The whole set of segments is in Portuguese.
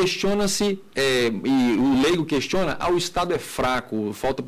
questiona-se, e o leigo questiona, o Estado é fraco, falta...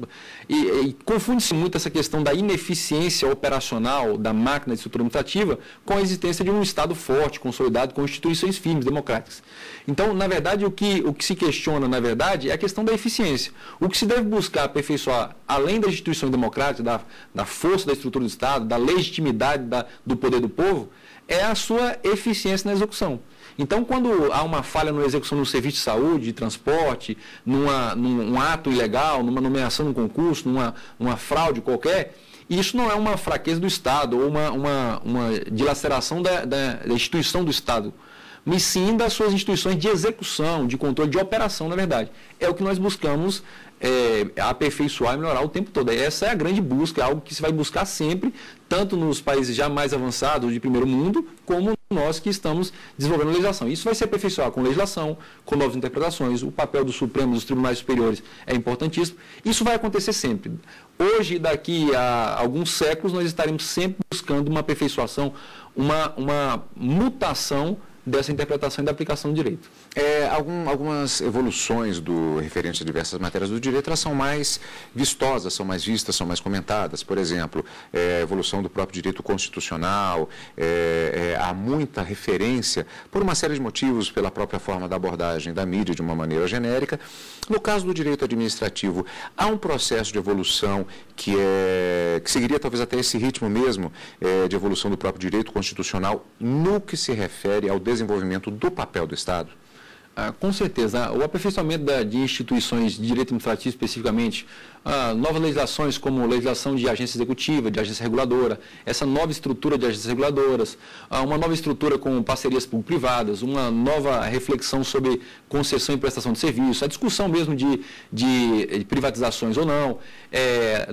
E confunde-se muito essa questão da ineficiência operacional da máquina de estrutura administrativa com a existência de um Estado forte, consolidado, com instituições firmes, democráticas. Então, na verdade, o que se questiona, na verdade, é a questão da eficiência. O que se deve buscar aperfeiçoar, além das instituições democráticas, da força da estrutura do Estado, da legitimidade do poder do povo, é a sua eficiência na execução. Então, quando há uma falha na execução do serviço de saúde, de transporte, num ato ilegal, numa nomeação num concurso, numa fraude qualquer, isso não é uma fraqueza do Estado ou uma dilaceração da instituição do Estado, mas sim das suas instituições de execução, de controle, de operação, na verdade. É o que nós buscamos aperfeiçoar e melhorar o tempo todo. Essa é a grande busca, é algo que se vai buscar sempre, tanto nos países já mais avançados de primeiro mundo, como nós que estamos desenvolvendo legislação. Isso vai se aperfeiçoar com legislação, com novas interpretações, o papel do Supremo, dos tribunais superiores é importantíssimo. Isso vai acontecer sempre. Hoje, daqui a alguns séculos, nós estaremos sempre buscando uma aperfeiçoação, uma mutação dessa interpretação e da aplicação do direito. Algumas evoluções referentes a diversas matérias do direito, elas são mais vistosas, são mais vistas, são mais comentadas. Por exemplo, a evolução do próprio direito constitucional, há muita referência, por uma série de motivos, pela própria forma da abordagem da mídia de uma maneira genérica. No caso do direito administrativo, há um processo de evolução que seguiria talvez até esse ritmo mesmo de evolução do próprio direito constitucional no que se refere ao desenvolvimento do papel do Estado? Com certeza. O aperfeiçoamento de instituições de direito administrativo, especificamente, novas legislações como legislação de agência executiva, de agência reguladora, essa nova estrutura de agências reguladoras, uma nova estrutura com parcerias público-privadas, uma nova reflexão sobre concessão e prestação de serviço, a discussão mesmo de privatizações ou não,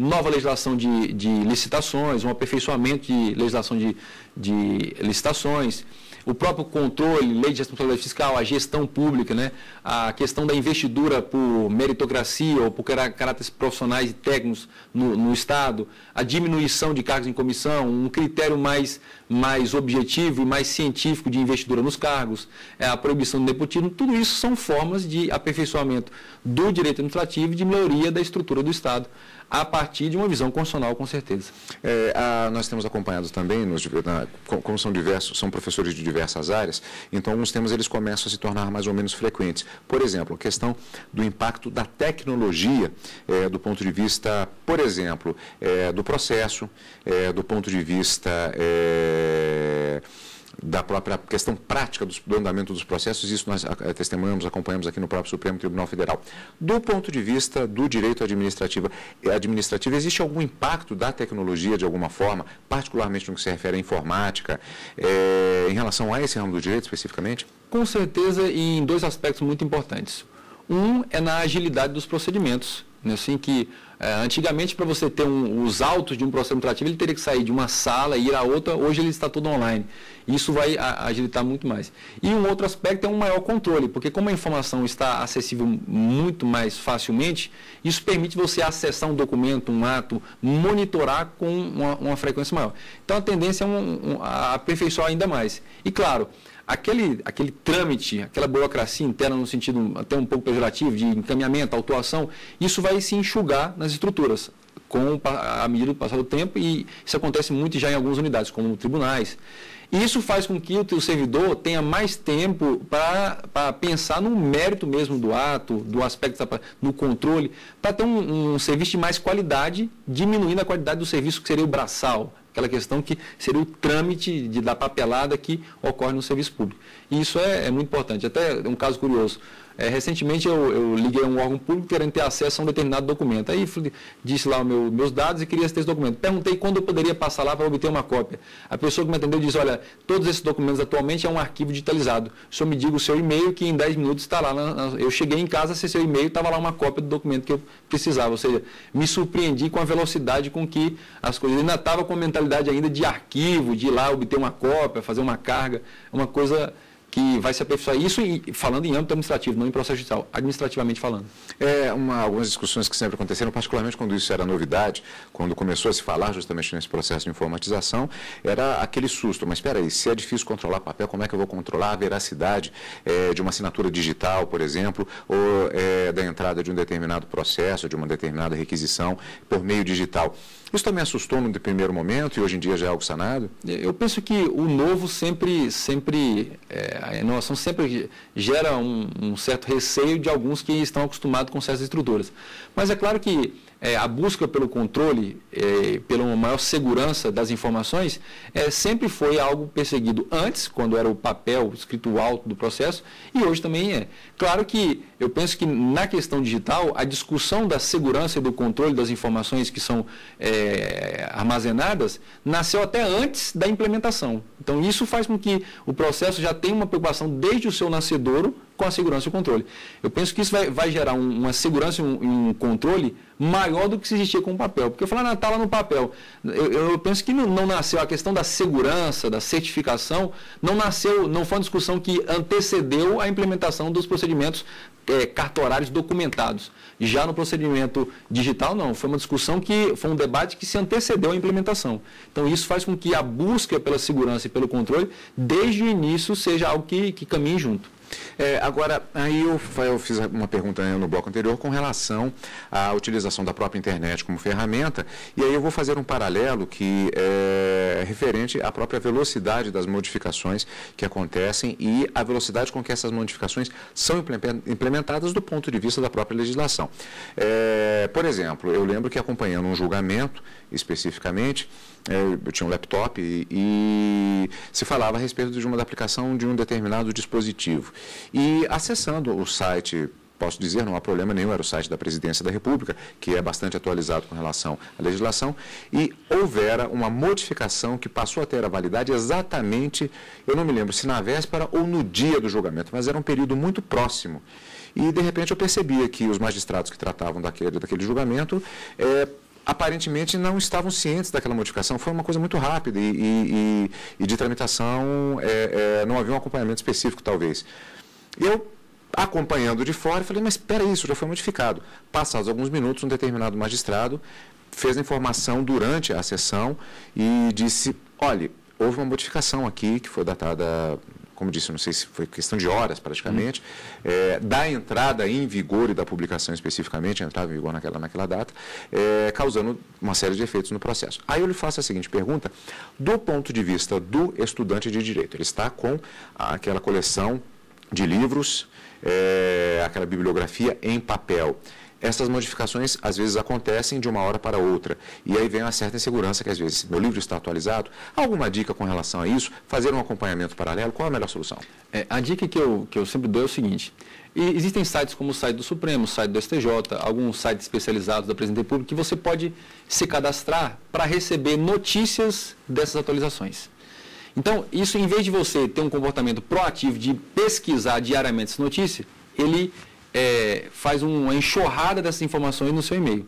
nova legislação de licitações, um aperfeiçoamento de legislação de licitações, o próprio controle, lei de responsabilidade fiscal, a gestão pública, né? A questão da investidura por meritocracia ou por caráteres profissionais e técnicos no Estado, a diminuição de cargos em comissão, um critério mais objetivo e mais científico de investidura nos cargos, a proibição do nepotismo, tudo isso são formas de aperfeiçoamento do direito administrativo e de melhoria da estrutura do Estado, a partir de uma visão constitucional, com certeza. Nós temos acompanhado também, como são professores de diversas áreas, então alguns temas eles começam a se tornar mais ou menos frequentes. Por exemplo, a questão do impacto da tecnologia, do ponto de vista, por exemplo, do processo, do ponto de vista da própria questão prática do andamento dos processos, isso nós testemunhamos, acompanhamos aqui no próprio Supremo Tribunal Federal. Do ponto de vista do direito administrativo, existe algum impacto da tecnologia de alguma forma, particularmente no que se refere à informática, em relação a esse ramo do direito especificamente? Com certeza, e em dois aspectos muito importantes. Um é na agilidade dos procedimentos, né? Assim que antigamente, para você ter os autos de um processo administrativo, ele teria que sair de uma sala e ir a outra. Hoje ele está tudo online. Isso vai agilitar muito mais. E um outro aspecto é um maior controle, porque como a informação está acessível muito mais facilmente, isso permite você acessar um documento, um ato, monitorar com uma frequência maior. Então a tendência é a aperfeiçoar ainda mais. E claro, aquele trâmite, aquela burocracia interna no sentido até um pouco pejorativo, de encaminhamento, autuação, isso vai se enxugar nas estruturas à medida do passar do tempo, e isso acontece muito já em algumas unidades, como tribunais. E isso faz com que o servidor tenha mais tempo para pensar no mérito mesmo do ato, do aspecto, no controle, para ter um serviço de mais qualidade, diminuindo a qualidade do serviço que seria o braçal, aquela questão que seria o trâmite da papelada que ocorre no serviço público. E isso é muito importante. Até um caso curioso. Recentemente eu liguei a um órgão público querendo ter acesso a um determinado documento. Aí disse lá meus dados e queria ter esse documento. Perguntei quando eu poderia passar lá para obter uma cópia. A pessoa que me atendeu disse, olha, todos esses documentos atualmente é um arquivo digitalizado. O senhor me diga o seu e-mail que em 10 minutos está lá. Eu cheguei em casa, acessei o e-mail, estava lá uma cópia do documento que eu precisava. Ou seja, me surpreendi com a velocidade com que as coisas... Eu ainda estava com a mentalidade ainda de arquivo, de ir lá obter uma cópia, fazer uma carga, uma coisa que vai se aperfeiçoar isso, falando em âmbito administrativo, não em processo judicial, administrativamente falando. Algumas discussões que sempre aconteceram, particularmente quando isso era novidade, quando começou a se falar justamente nesse processo de informatização, era aquele susto, mas espera aí, se é difícil controlar papel, como é que eu vou controlar a veracidade de uma assinatura digital, por exemplo, ou da entrada de um determinado processo, de uma determinada requisição por meio digital? Isso também assustou no primeiro momento e hoje em dia já é algo sanado? Eu penso que o novo a inovação sempre gera um certo receio de alguns que estão acostumados com certas estruturas. Mas é claro que a busca pelo controle, pela maior segurança das informações, sempre foi algo perseguido antes, quando era o papel escrito alto do processo, e hoje também é. Claro que eu penso que na questão digital, a discussão da segurança e do controle das informações que são armazenadas, nasceu até antes da implementação. Então, isso faz com que o processo já tenha uma preocupação desde o seu nascedouro com a segurança e o controle. Eu penso que isso vai gerar uma segurança e um controle maior do que se existia com o papel. Porque eu falo, está lá no papel. Eu penso que não nasceu a questão da segurança, da certificação, não foi uma discussão que antecedeu a implementação dos procedimentos cartorários documentados. Já no procedimento digital, não. Foi um debate que se antecedeu à implementação. Então, isso faz com que a busca pela segurança e pelo controle, desde o início, seja algo que caminhe junto. Agora, aí eu fiz uma pergunta no bloco anterior com relação à utilização da própria internet como ferramenta, e aí eu vou fazer um paralelo que é referente à própria velocidade das modificações que acontecem e a velocidade com que essas modificações são implementadas do ponto de vista da própria legislação. Por exemplo, eu lembro que acompanhando um julgamento, especificamente, eu tinha um laptop e se falava a respeito de uma aplicação de um determinado dispositivo. E acessando o site, posso dizer, não há problema nenhum, era o site da Presidência da República, que é bastante atualizado com relação à legislação, e houvera uma modificação que passou a ter a validade exatamente, eu não me lembro se na véspera ou no dia do julgamento, mas era um período muito próximo. E, de repente, eu percebia que os magistrados que tratavam daquele julgamento aparentemente não estavam cientes daquela modificação. Foi uma coisa muito rápida e de tramitação, não havia um acompanhamento específico, talvez. Eu, acompanhando de fora, falei, mas espera isso, já foi modificado. Passados alguns minutos, um determinado magistrado fez a informação durante a sessão e disse, olha, houve uma modificação aqui que foi datada, como disse, não sei se foi questão de horas praticamente, da entrada em vigor e da publicação especificamente, entrava em vigor naquela data, causando uma série de efeitos no processo. Aí eu lhe faço a seguinte pergunta, do ponto de vista do estudante de direito, ele está com aquela coleção de livros, aquela bibliografia em papel. Essas modificações, às vezes, acontecem de uma hora para outra. E aí vem uma certa insegurança que, às vezes, meu livro está atualizado. Alguma dica com relação a isso? Fazer um acompanhamento paralelo? Qual a melhor solução? A dica que eu sempre dou é o seguinte. Existem sites como o site do Supremo, o site do STJ, alguns sites especializados da Presidência da República, que você pode se cadastrar para receber notícias dessas atualizações. Então, isso, em vez de você ter um comportamento proativo de pesquisar diariamente essa notícia, ele faz uma enxurrada dessas informações no seu e-mail.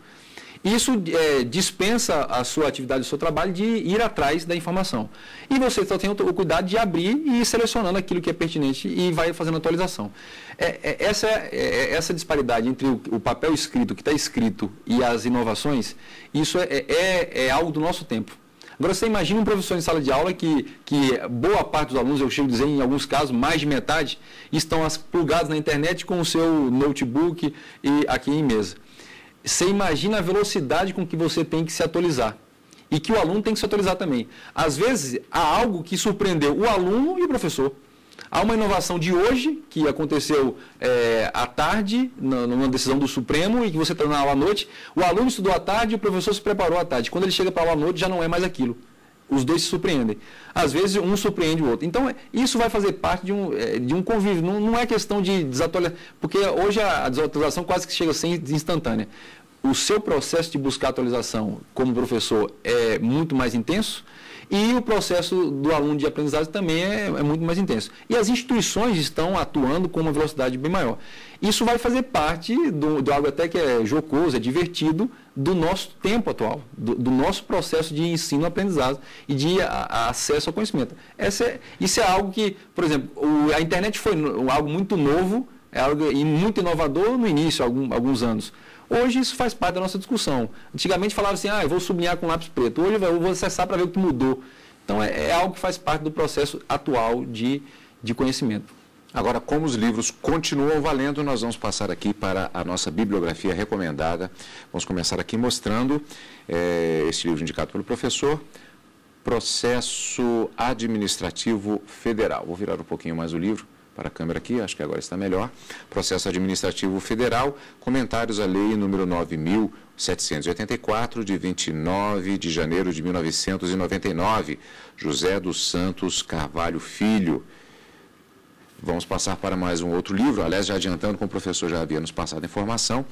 Isso dispensa a sua atividade, o seu trabalho de ir atrás da informação. E você só tem o cuidado de abrir e ir selecionando aquilo que é pertinente e vai fazendo atualização. Essa disparidade entre o papel escrito, que está escrito, e as inovações, isso é algo do nosso tempo. Agora, você imagina um professor em sala de aula que boa parte dos alunos, eu chego a dizer, em alguns casos, mais de metade, estão plugados na internet com o seu notebook e aqui em mesa. Você imagina a velocidade com que você tem que se atualizar. E que o aluno tem que se atualizar também. Às vezes, há algo que surpreendeu o aluno e o professor. Há uma inovação de hoje, que aconteceu à tarde, numa decisão do Supremo, e que você está na aula à noite. O aluno estudou à tarde e o professor se preparou à tarde. Quando ele chega para a aula à noite, já não é mais aquilo. Os dois se surpreendem. Às vezes, um surpreende o outro. Então, isso vai fazer parte de um convívio. Não é questão de desatualizar, porque hoje a desatualização quase que chega a ser instantânea. O seu processo de buscar atualização como professor é muito mais intenso, E o processo do aluno de aprendizagem também é muito mais intenso. E as instituições estão atuando com uma velocidade bem maior. Isso vai fazer parte do algo até que é jocoso, é divertido, do nosso tempo atual, do nosso processo de ensino-aprendizado e de acesso ao conhecimento. Isso é algo que, por exemplo, a internet foi algo muito novo, é algo muito inovador no início, alguns anos. Hoje isso faz parte da nossa discussão. Antigamente falava assim, eu vou sublinhar com lápis preto. Hoje eu vou acessar para ver o que mudou. Então é algo que faz parte do processo atual de conhecimento. Agora, como os livros continuam valendo, nós vamos passar aqui para a nossa bibliografia recomendada. Vamos começar aqui mostrando esse livro indicado pelo professor, Processo Administrativo Federal. Vou virar um pouquinho mais o livro para a câmera aqui, acho que agora está melhor. Processo Administrativo Federal, comentários à lei número 9.784, de 29 de janeiro de 1999, José dos Santos Carvalho Filho. Vamos passar para mais um outro livro, aliás, já adiantando, como o professor já havia nos passado a informação,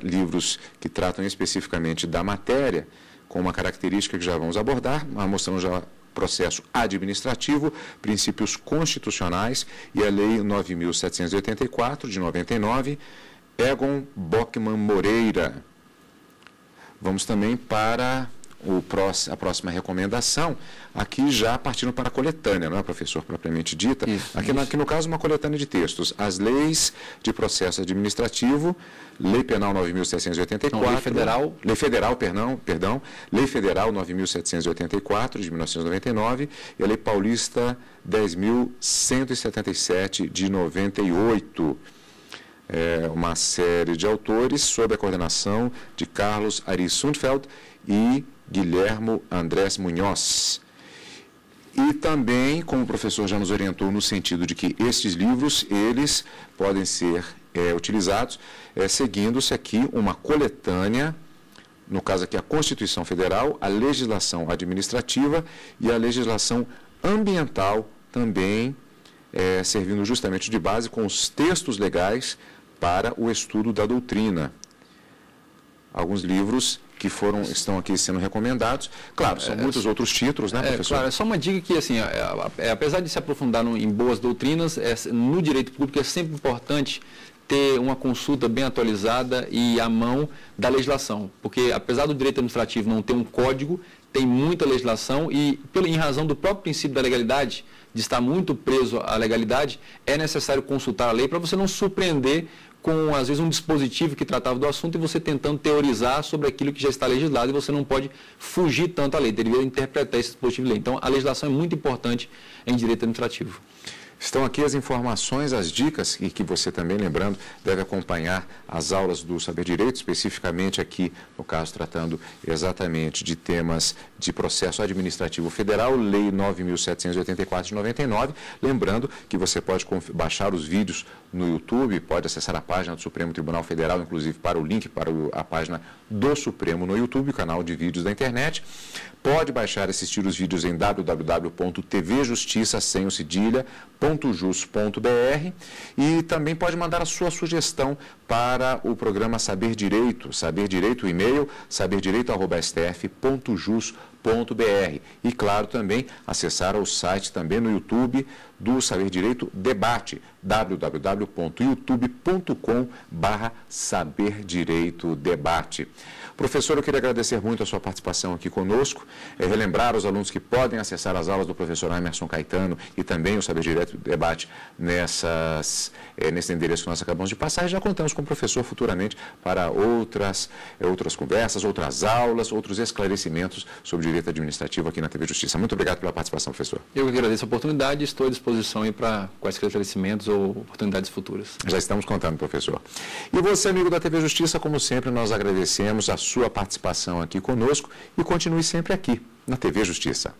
livros que tratam especificamente da matéria, com uma característica que já vamos abordar, mostrando já processo administrativo, princípios constitucionais e a Lei 9.784, de 99, Egon Bockmann Moreira. Vamos também para a próxima recomendação, aqui já partindo para a coletânea, não é, professor, propriamente dita? Aqui no caso, uma coletânea de textos. As leis de processo administrativo, Lei Penal 9.784... Lei Federal... Lei Federal, perdão. Lei Federal 9.784, de 1999, e a Lei Paulista 10.177, de 98. Uma série de autores sob a coordenação de Carlos Ari Sundfeld e Guilhermo Andrés Munhoz. E também, como o professor já nos orientou, no sentido de que estes livros, eles podem ser utilizados seguindo-se aqui uma coletânea, no caso aqui a Constituição Federal, a legislação administrativa e a legislação ambiental também, servindo justamente de base com os textos legais para o estudo da doutrina. Alguns livros que estão aqui sendo recomendados. Claro, são muitos outros títulos, né, professor? Claro, é só uma dica que, assim, apesar de se aprofundar em boas doutrinas, no direito público é sempre importante ter uma consulta bem atualizada e à mão da legislação, porque apesar do direito administrativo não ter um código, tem muita legislação e, em razão do próprio princípio da legalidade, de estar muito preso à legalidade, é necessário consultar a lei para você não surpreender com, às vezes, um dispositivo que tratava do assunto e você tentando teorizar sobre aquilo que já está legislado e você não pode fugir tanto à lei, deveria interpretar esse dispositivo de lei. Então, a legislação é muito importante em direito administrativo. Estão aqui as informações, as dicas, e que você também, lembrando, deve acompanhar as aulas do Saber Direito, especificamente aqui, no caso, tratando exatamente de temas de processo administrativo federal, Lei 9.784 de 99. Lembrando que você pode baixar os vídeos no YouTube, pode acessar a página do Supremo Tribunal Federal, inclusive para o link para a página do Supremo no YouTube, o canal de vídeos da internet. Pode baixar e assistir os vídeos em www.tvjustiça.jus.br e também pode mandar a sua sugestão para o programa Saber Direito. Saber Direito, o e-mail, saberdireito@stf.jus.br. E, claro, também acessar o site também no YouTube do Saber Direito Debate, www.youtube.com/saberdireitodebate. Professor, eu queria agradecer muito a sua participação aqui conosco, relembrar os alunos que podem acessar as aulas do professor Emerson Caetano e também o Saber Direito Debate nesse endereço que nós acabamos de passar, e já contamos com o professor futuramente para outras conversas, outras aulas, outros esclarecimentos sobre direito administrativo aqui na TV Justiça. Muito obrigado pela participação, professor. Eu que agradeço a oportunidade e estou à disposição aí para quaisquer esclarecimentos ou oportunidades futuras. Já estamos contando, professor. E você, amigo da TV Justiça, como sempre, nós agradecemos a sua participação aqui conosco e continue sempre aqui na TV Justiça.